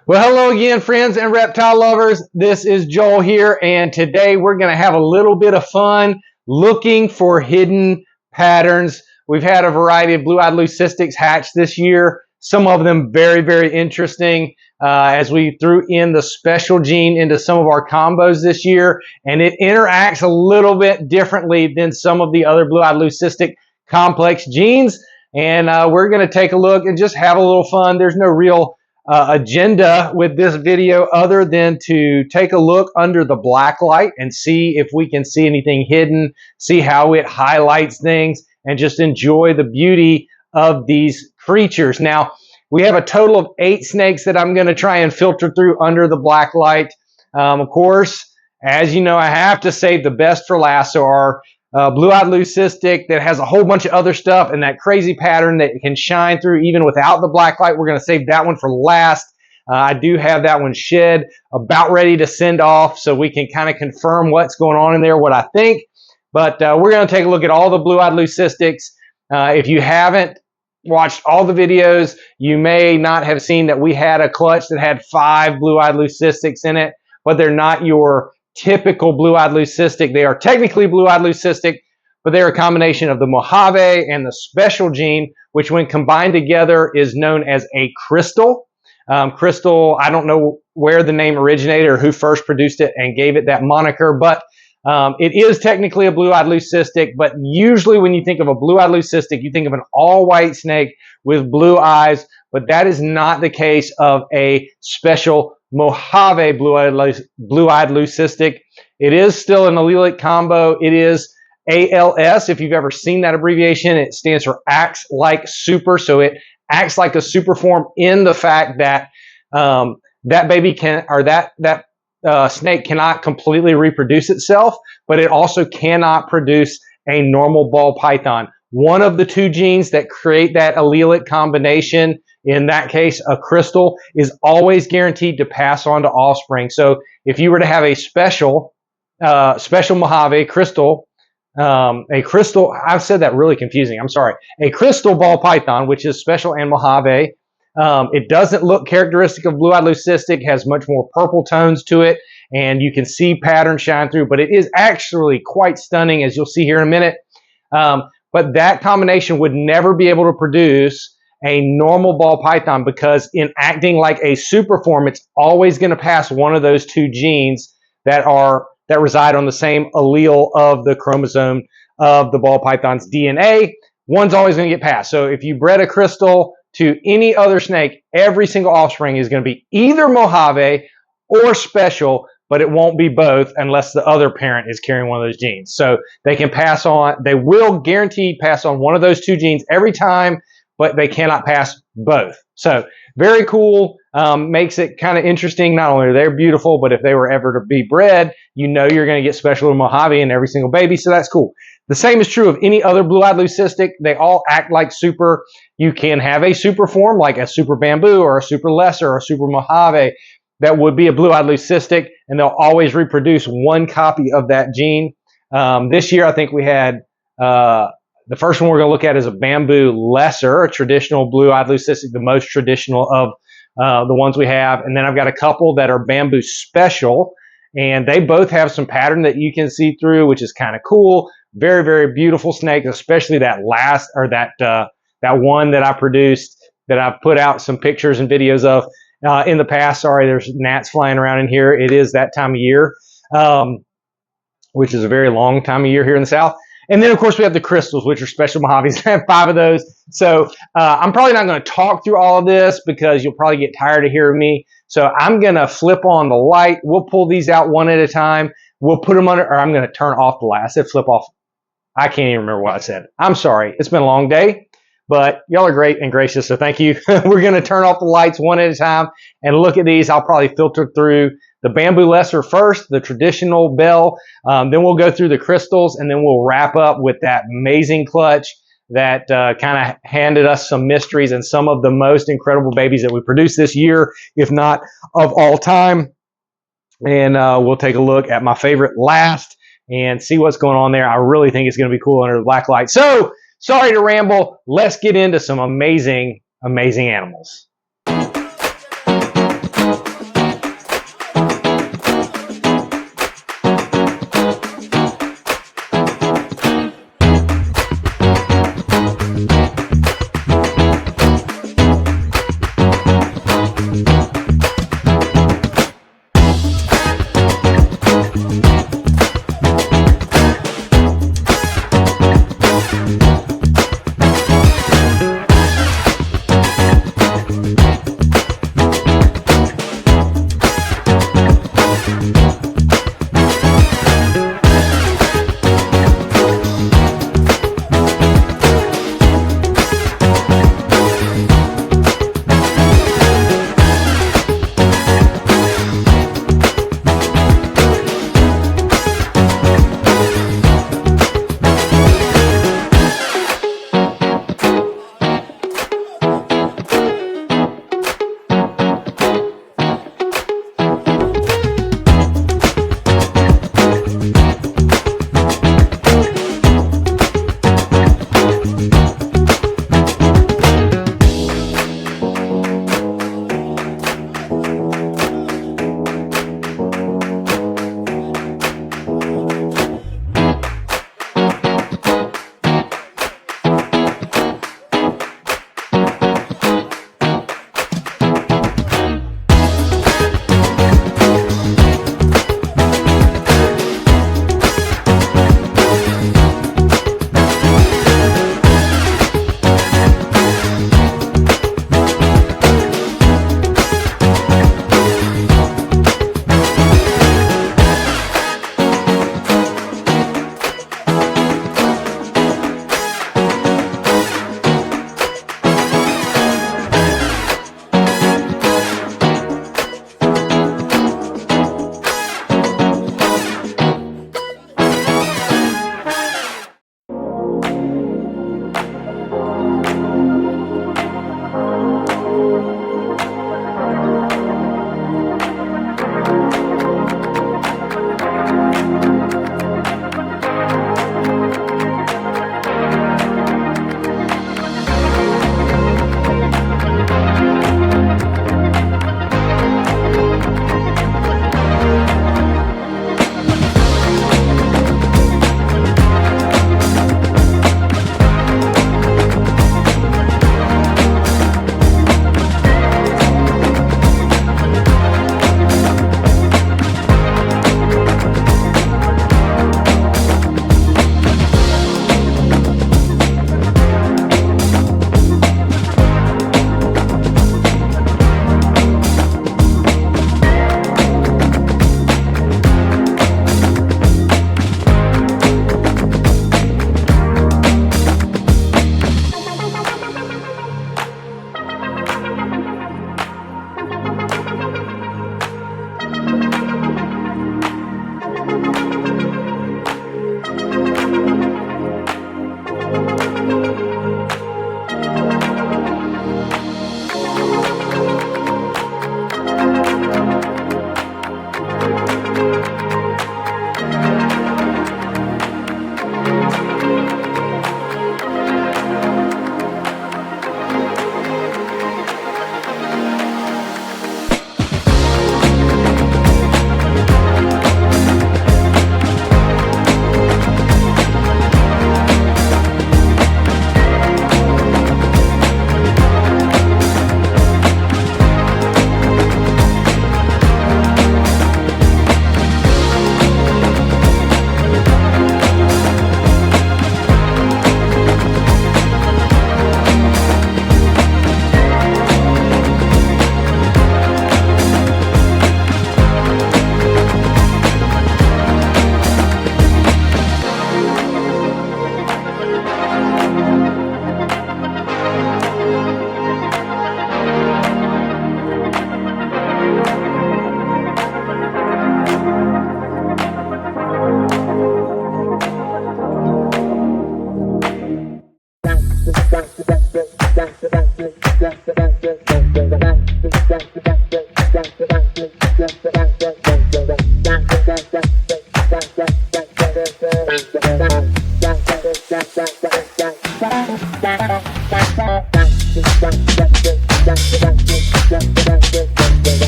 Well, hello again, friends and reptile lovers. This is Joel here, and today we're going to have a little bit of fun looking for hidden patterns. We've had a variety of blue-eyed leucistics hatch this year, some of them very, very interesting as we threw in the special gene into some of our combos this year, and it interacts a little bit differently than some of the other blue-eyed leucistic complex genes, and we're going to take a look and just have a little fun. There's no real agenda with this video other than to take a look under the blacklight and see if we can see anything hidden, see how it highlights things, and just enjoy the beauty of these creatures. Now, we have a total of 8 snakes that I'm going to try and filter through under the blacklight. Of course, as you know, I have to save the best for last. So our blue-eyed leucistic that has a whole bunch of other stuff and that crazy pattern that can shine through even without the blacklight, we're going to save that one for last. I do have that one shed, about ready to send off so we can kind of confirm what's going on in there, what I think. But we're going to take a look at all the blue-eyed leucistics. If you haven't watched all the videos, you may not have seen that we had a clutch that had 5 blue-eyed leucistics in it, but they're not your typical blue-eyed leucistic. They are technically blue-eyed leucistic, but they're a combination of the Mojave and the special gene, which when combined together is known as a crystal. Crystal, I don't know where the name originated or who first produced it and gave it that moniker, but it is technically a blue-eyed leucistic, but usually when you think of a blue-eyed leucistic, you think of an all-white snake with blue eyes, but that is not the case of a special Mojave blue-eyed leucistic. It is still an allelic combo. It is ALS. If you've ever seen that abbreviation, it stands for acts like super. So it acts like a super form in the fact that that baby can, or that snake cannot completely reproduce itself, but it also cannot produce a normal ball python. One of the 2 genes that create that allelic combination, in that case, a crystal, is always guaranteed to pass on to offspring. So if you were to have a special Mojave crystal, I've said that really confusing, I'm sorry, a crystal ball python, which is special and Mojave, it doesn't look characteristic of blue-eyed leucistic, has much more purple tones to it, and you can see patterns shine through, but it is actually quite stunning, as you'll see here in a minute. But that combination would never be able to produce a normal ball python because in acting like a super form, it's always going to pass one of those 2 genes that reside on the same allele of the chromosome of the ball python's DNA. One's always going to get passed. So if you bred a crystal to any other snake, every single offspring is going to be either Mojave or special, but it won't be both unless the other parent is carrying one of those genes. So they can pass on, they will guaranteed pass on one of those 2 genes every time, but they cannot pass both. So very cool, makes it kind of interesting. Not only are they beautiful, but if they were ever to be bred, you know you're going to get special Mojave in every single baby, so that's cool. The same is true of any other blue-eyed leucistic. They all act like super. You can have a super form like a super bamboo or a super lesser or a super Mojave that would be a blue-eyed leucistic, and they'll always reproduce 1 copy of that gene. This year, I think we had the first one we're going to look at is a bamboo lesser, a traditional blue-eyed leucistic, the most traditional of the ones we have. And then I've got a couple that are bamboo special, and they both have some pattern that you can see through, which is kind of cool. Very, very beautiful snake, especially that last, or that one that I produced, that I've put out some pictures and videos of in the past. Sorry, there's gnats flying around in here. It is that time of year, which is a very long time of year here in the South. And then, of course, we have the crystals, which are special Mojaves. I have 5 of those. So I'm probably not going to talk through all of this because you'll probably get tired of hearing me. So I'm going to flip on the light. We'll pull these out one at a time. We'll put them under, or I'm going to turn off the light. I said flip off. I can't even remember what I said. I'm sorry. It's been a long day, but y'all are great and gracious, so thank you. We're going to turn off the lights one at a time and look at these. I'll probably filter through the bamboo lesser first, the traditional BEL, then we'll go through the crystals, and then we'll wrap up with that amazing clutch that kind of handed us some mysteries and some of the most incredible babies that we produced this year, if not of all time. And we'll take a look at my favorite last and see what's going on there. I really think it's going to be cool under the black light. So, sorry to ramble. Let's get into some amazing, amazing animals.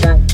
Bye.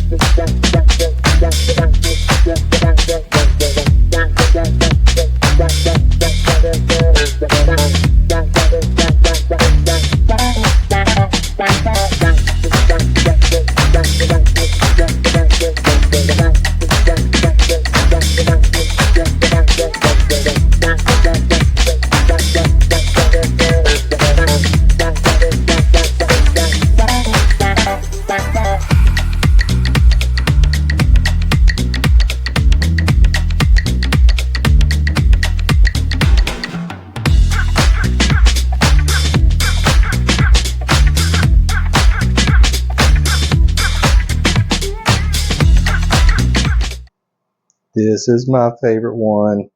This is my favorite one.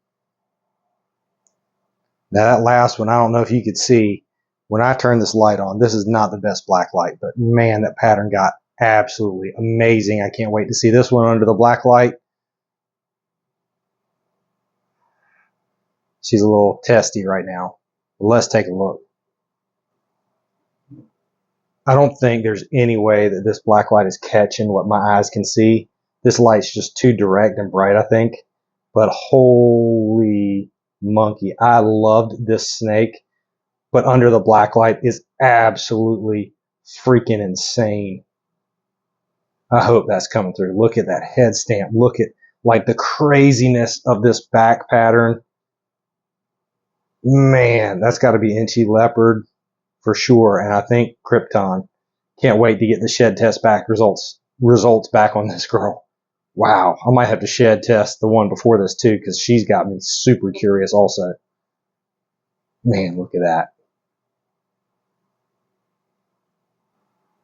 Now that last one, I don't know if you could see when I turned this light on. This is not the best black light, but man, that pattern got absolutely amazing. I can't wait to see this one under the black light. She's a little testy right now. Let's take a look. I don't think there's any way that this black light is catching what my eyes can see. This light's just too direct and bright, I think. But holy monkey, I loved this snake. But under the black light is absolutely freaking insane. I hope that's coming through. Look at that head stamp. Look at like the craziness of this back pattern. Man, that's got to be Inchy Leopard for sure. And I think Krypton. Can't wait to get the shed test back results back on this girl. Wow, I might have to shed test the one before this too, because she's got me super curious also. Man, look at that.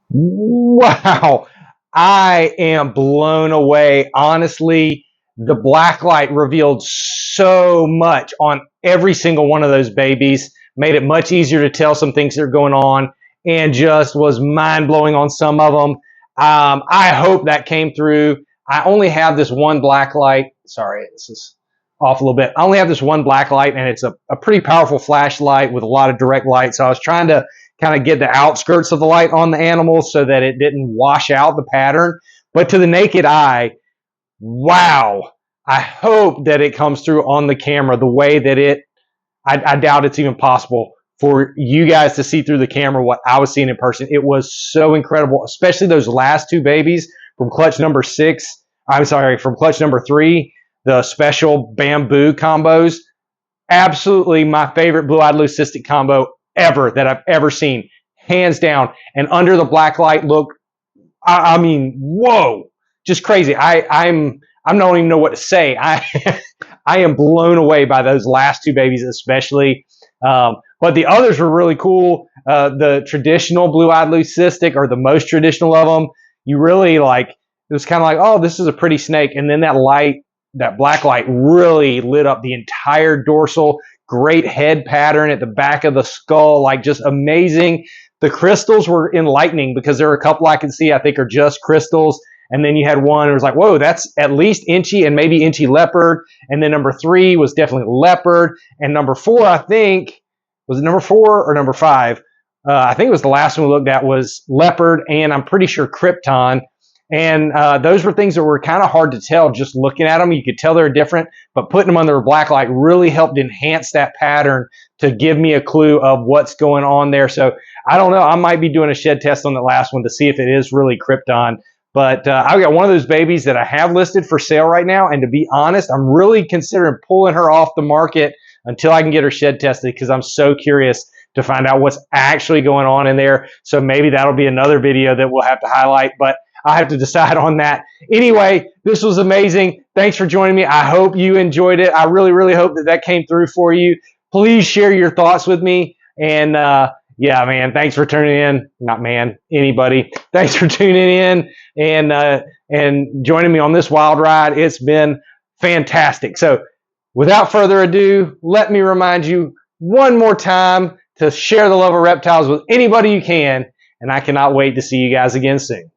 Wow, I am blown away. Honestly, the blacklight revealed so much on every single one of those babies, made it much easier to tell some things that are going on, and just was mind-blowing on some of them. I hope that came through. I only have this one blacklight. Sorry, this is off a little bit. I only have this one blacklight, and it's a pretty powerful flashlight with a lot of direct light. So I was trying to kind of get the outskirts of the light on the animals so that it didn't wash out the pattern. But to the naked eye, wow. I hope that it comes through on the camera the way that I doubt it's even possible for you guys to see through the camera what I was seeing in person. It was so incredible, especially those last two babies from clutch number 6. I'm sorry, from clutch number 3, the special bamboo combos. Absolutely my favorite blue-eyed leucistic combo ever that I've ever seen, hands down. And under the black light, look, I mean, whoa, just crazy. I don't even know what to say. I am blown away by those last two babies, especially. But the others were really cool. The traditional blue-eyed leucistic, or the most traditional of them, you really like. It was kind of like, oh, this is a pretty snake, and then that light, that black light, really lit up the entire dorsal. Great head pattern at the back of the skull, like just amazing. The crystals were enlightening because there are a couple I can see I think are just crystals. And then you had one, it was like, whoa, that's at least Inchy and maybe Inchy Leopard. And then number 3 was definitely Leopard. And number 4, I think, was it number 4 or number 5? I think it was the last one we looked at was Leopard, and I'm pretty sure Krypton. And those were things that were kind of hard to tell just looking at them. You could tell they're different, but putting them under a black light really helped enhance that pattern to give me a clue of what's going on there. So I don't know. I might be doing a shed test on the last one to see if it is really Krypton. But I've got one of those babies that I have listed for sale right now. And to be honest, I'm really considering pulling her off the market until I can get her shed tested, because I'm so curious to find out what's actually going on in there. So maybe that'll be another video that we'll have to highlight. But I have to decide on that. Anyway, this was amazing. Thanks for joining me. I hope you enjoyed it. I really, really hope that came through for you. Please share your thoughts with me. And yeah, man, thanks for tuning in. Not man, anybody. Thanks for tuning in and joining me on this wild ride. It's been fantastic. So without further ado, let me remind you one more time to share the love of reptiles with anybody you can. And I cannot wait to see you guys again soon.